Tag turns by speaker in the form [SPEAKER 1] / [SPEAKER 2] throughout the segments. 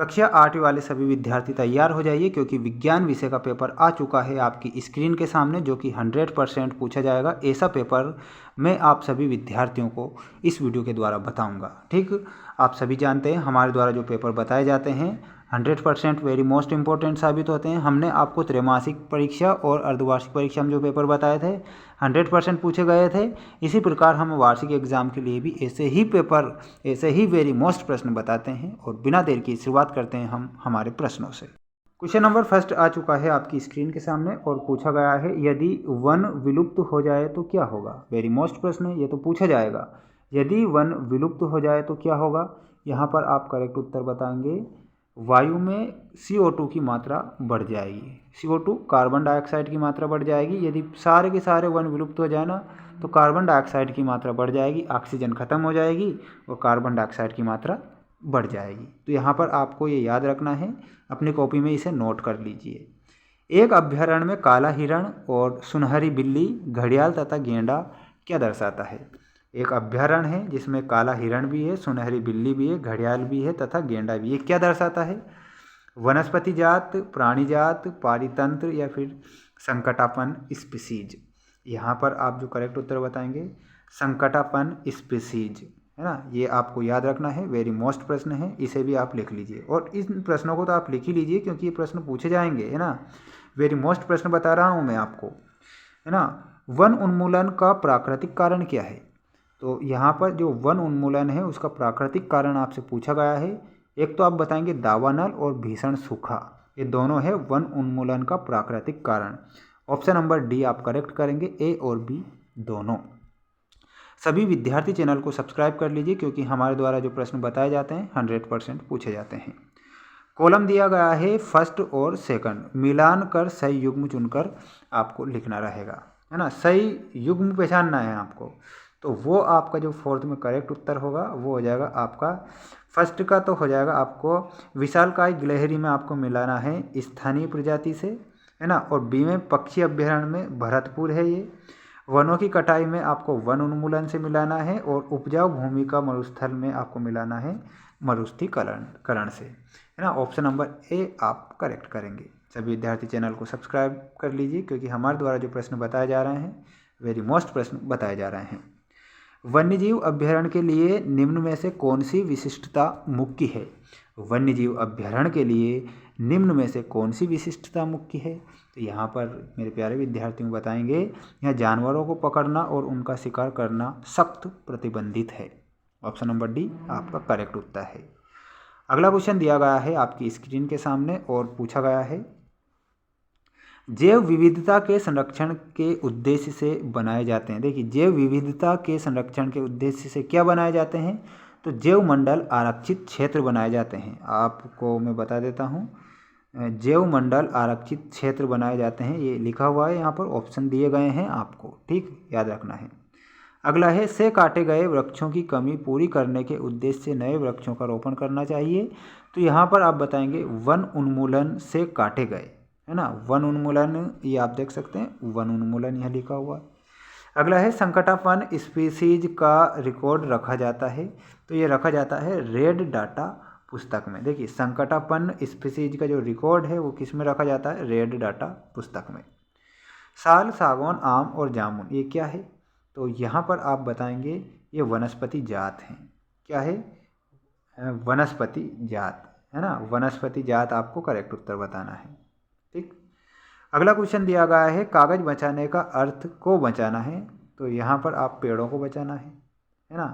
[SPEAKER 1] कक्षा 8 वाले सभी विद्यार्थी तैयार हो जाइए, क्योंकि विज्ञान विषय का पेपर आ चुका है आपकी स्क्रीन के सामने, जो कि 100% पूछा जाएगा। ऐसा पेपर मैं आप सभी विद्यार्थियों को इस वीडियो के द्वारा बताऊंगा। ठीक, आप सभी जानते हैं हमारे द्वारा जो पेपर बताए जाते हैं 100% वेरी मोस्ट इंपॉर्टेंट साबित होते हैं। हमने आपको त्रैमासिक परीक्षा और अर्धवार्षिक परीक्षा में जो पेपर बताए थे 100% पूछे गए थे। इसी प्रकार हम वार्षिक एग्जाम के लिए भी ऐसे ही पेपर, ऐसे ही वेरी मोस्ट प्रश्न बताते हैं। और बिना देर की शुरुआत करते हैं हम हमारे प्रश्नों से। क्वेश्चन नंबर फर्स्ट आ चुका है आपकी स्क्रीन के सामने और पूछा गया है, यदि वन विलुप्त हो जाए तो क्या होगा। वेरी मोस्ट प्रश्न है, ये तो पूछा जाएगा। यदि वन विलुप्त हो जाए तो क्या होगा। यहाँ पर आप करेक्ट उत्तर बताएंगे, वायु में CO2 की मात्रा बढ़ जाएगी। CO2 कार्बन डाइऑक्साइड की मात्रा बढ़ जाएगी। यदि सारे के सारे वन विलुप्त हो जाए ना, तो कार्बन डाइऑक्साइड की मात्रा बढ़ जाएगी, ऑक्सीजन खत्म हो जाएगी और कार्बन डाइऑक्साइड की मात्रा बढ़ जाएगी। तो यहाँ पर आपको ये याद रखना है, अपनी कॉपी में इसे नोट कर लीजिए। एक अभ्यारण्य में काला हिरण और सुनहरी बिल्ली, घड़ियाल तथा गेंडा क्या दर्शाता है। एक अभ्यारण्य है जिसमें काला हिरण भी है, सुनहरी बिल्ली भी है, घड़ियाल भी है तथा गेंडा भी है। क्या दर्शाता है। वनस्पति जात, प्राणी जात, पारितंत्र या फिर संकटापन स्पीसीज। यहाँ पर आप जो करेक्ट उत्तर बताएंगे संकटापन स्पीसीज, है ना। ये आपको याद रखना है, वेरी मोस्ट प्रश्न है, इसे भी आप लिख लीजिए। और इन प्रश्नों को तो आप लिख ही लीजिए, क्योंकि ये प्रश्न पूछे जाएंगे, है ना। वेरी मोस्ट प्रश्न बता रहा हूँ मैं आपको, है ना। वन उन्मूलन का प्राकृतिक कारण क्या है। तो यहाँ पर जो वन उन्मूलन है उसका प्राकृतिक कारण आपसे पूछा गया है। एक तो आप बताएंगे दावानल और भीषण सूखा, ये दोनों है वन उन्मूलन का प्राकृतिक कारण। ऑप्शन नंबर डी आप करेक्ट करेंगे, ए और बी दोनों। सभी विद्यार्थी चैनल को सब्सक्राइब कर लीजिए, क्योंकि हमारे द्वारा जो प्रश्न बताए जाते हैं 100% पूछे जाते हैं। कॉलम दिया गया है फर्स्ट और सेकंड, मिलान कर सही युग्म चुनकर आपको लिखना रहेगा, है ना। सही युग्म पहचानना है आपको। तो वो आपका जो फोर्थ में करेक्ट उत्तर होगा वो हो जाएगा आपका, फर्स्ट का तो हो जाएगा आपको विशालकाय गिलहरी में आपको मिलाना है स्थानीय प्रजाति से, है ना। और बी में पक्षी अभ्यारण्य में भरतपुर है ये। वनों की कटाई में आपको वन उन्मूलन से मिलाना है और उपजाऊ भूमि का मरुस्थल में आपको मिलाना है मरुस्थलीकरण से, है ना। ऑप्शन नंबर ए आप करेक्ट करेंगे। सभी विद्यार्थी चैनल को सब्सक्राइब कर लीजिए, क्योंकि हमारे द्वारा जो प्रश्न बताए जा रहे हैं वेरी मोस्ट प्रश्न बताए जा रहे हैं। वन्यजीव अभ्यारण्य के लिए निम्न में से कौन सी विशिष्टता मुख्य है। वन्यजीव अभ्यारण्य के लिए निम्न में से कौन सी विशिष्टता मुख्य है। तो यहाँ पर मेरे प्यारे विद्यार्थियों बताएंगे, यहाँ जानवरों को पकड़ना और उनका शिकार करना सख्त प्रतिबंधित है। ऑप्शन नंबर डी आपका करेक्ट उत्तर है। अगला क्वेश्चन दिया गया है आपकी स्क्रीन के सामने और पूछा गया है, जैव विविधता के संरक्षण के उद्देश्य से बनाए जाते हैं। देखिए, जैव विविधता के संरक्षण के उद्देश्य से क्या बनाए जाते हैं। तो जैव मंडल आरक्षित क्षेत्र बनाए जाते हैं। आपको मैं बता देता हूँ, जैव मंडल आरक्षित क्षेत्र बनाए जाते हैं, ये लिखा हुआ है यहाँ पर, ऑप्शन दिए गए हैं आपको, ठीक याद रखना है। अगला है, से काटे गए वृक्षों की कमी पूरी करने के उद्देश्य से नए वृक्षों का रोपण करना चाहिए। तो यहाँ पर आप बताएंगे वन उन्मूलन से काटे गए, है ना। वन उन्मूलन ये आप देख सकते हैं, वन उन्मूलन यहाँ लिखा हुआ है। अगला है, संकटापन स्पीसीज का रिकॉर्ड रखा जाता है। तो ये रखा जाता है रेड डाटा पुस्तक में। देखिए, संकटापन स्पीसीज का जो रिकॉर्ड है वो किस में रखा जाता है, रेड डाटा पुस्तक में। साल, सागौन, आम और जामुन ये क्या है। तो यहाँ पर आप बताएंगे ये वनस्पति जात हैं। क्या है, वनस्पति जात, है ना। वनस्पति जात आपको करेक्ट उत्तर बताना है, ठीक। अगला क्वेश्चन दिया गया है, कागज बचाने का अर्थ को बचाना है। तो यहाँ पर आप पेड़ों को बचाना है ना,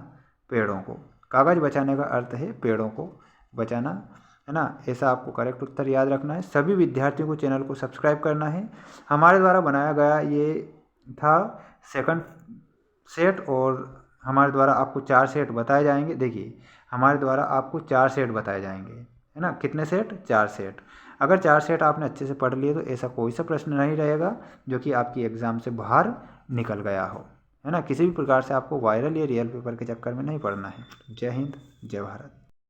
[SPEAKER 1] पेड़ों को। कागज बचाने का अर्थ है पेड़ों को बचाना, है ना। ऐसा आपको करेक्ट उत्तर याद रखना है। सभी विद्यार्थियों को चैनल को सब्सक्राइब करना है। हमारे द्वारा बनाया गया ये था सेकंड सेट, और हमारे द्वारा आपको 4 सेट बताए जाएंगे। देखिए, हमारे द्वारा आपको 4 सेट बताए जाएंगे, है ना। कितने सेट, 4 सेट। अगर 4 सेट आपने अच्छे से पढ़ लिए तो ऐसा कोई सा प्रश्न नहीं रहेगा जो कि आपकी एग्ज़ाम से बाहर निकल गया हो, है ना। किसी भी प्रकार से आपको वायरल या रियल पेपर के चक्कर में नहीं पड़ना है। जय हिंद, जय भारत।